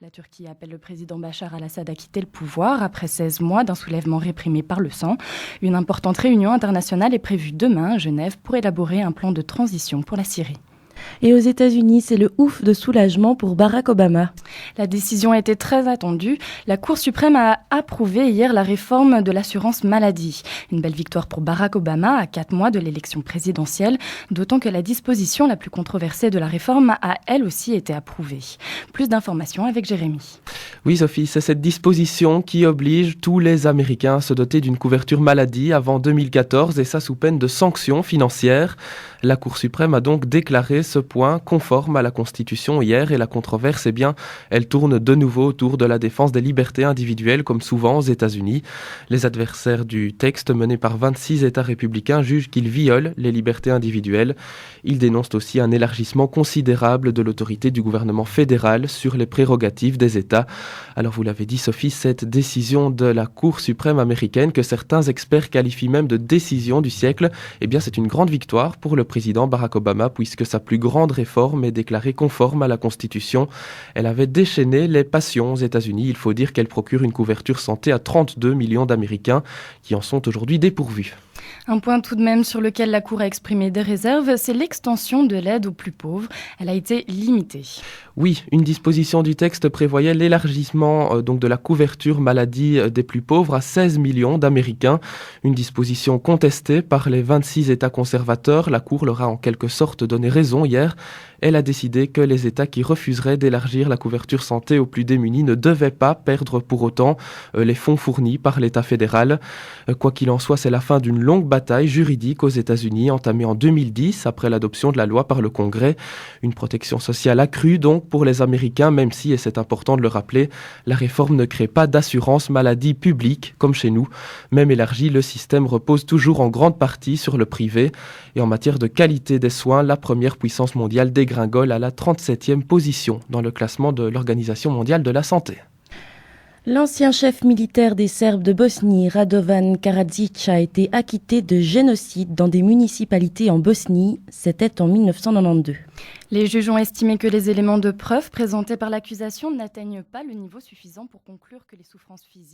La Turquie appelle le président Bachar al-Assad à quitter le pouvoir après 16 mois d'un soulèvement réprimé par le sang. Une importante réunion internationale est prévue demain à Genève pour élaborer un plan de transition pour la Syrie. Et aux États-Unis, c'est le ouf de soulagement pour Barack Obama. La décision a été très attendue. La Cour suprême a approuvé hier la réforme de l'assurance maladie. Une belle victoire pour Barack Obama à 4 mois de l'élection présidentielle, d'autant que la disposition la plus controversée de la réforme a elle aussi été approuvée. Plus d'informations avec Jérémy. Oui Sophie, c'est cette disposition qui oblige tous les Américains à se doter d'une couverture maladie avant 2014 et ça sous peine de sanctions financières. La Cour suprême a donc déclaré ce point conforme à la Constitution hier et la controverse, elle tourne de nouveau autour de la défense des libertés individuelles comme souvent aux États-Unis. Les adversaires du texte mené par 26 États républicains jugent qu'il viole les libertés individuelles. Ils dénoncent aussi un élargissement considérable de l'autorité du gouvernement fédéral sur les prérogatives des États. Alors vous l'avez dit Sophie, cette décision de la Cour suprême américaine que certains experts qualifient même de décision du siècle, c'est une grande victoire pour le président Barack Obama puisque sa plus grande réforme est déclarée conforme à la Constitution. Elle avait déchaîné les passions aux États-Unis. Il faut dire qu'elle procure une couverture santé à 32 millions d'Américains qui en sont aujourd'hui dépourvus. Un point tout de même sur lequel la Cour a exprimé des réserves, c'est l'extension de l'aide aux plus pauvres. Elle a été limitée. Oui, une disposition du texte prévoyait l'élargissement de la couverture maladie des plus pauvres à 16 millions d'Américains. Une disposition contestée par les 26 États conservateurs. La Cour leur a en quelque sorte donné raison hier. Elle a décidé que les États qui refuseraient d'élargir la couverture santé aux plus démunis ne devaient pas perdre pour autant les fonds fournis par l'État fédéral. Quoi qu'il en soit, c'est la fin d'une longue bataille juridique aux États-Unis entamée en 2010 après l'adoption de la loi par le Congrès. Une protection sociale accrue donc pour les Américains, même si, et c'est important de le rappeler, la réforme ne crée pas d'assurance maladie publique comme chez nous. Même élargi, le système repose toujours en grande partie sur le privé. Et en matière de qualité des soins, la première puissance mondiale dégringole à la 37e position dans le classement de l'Organisation mondiale de la santé. L'ancien chef militaire des Serbes de Bosnie, Radovan Karadzic, a été acquitté de génocide dans des municipalités en Bosnie. C'était en 1992. Les juges ont estimé que les éléments de preuve présentés par l'accusation n'atteignent pas le niveau suffisant pour conclure que les souffrances physiques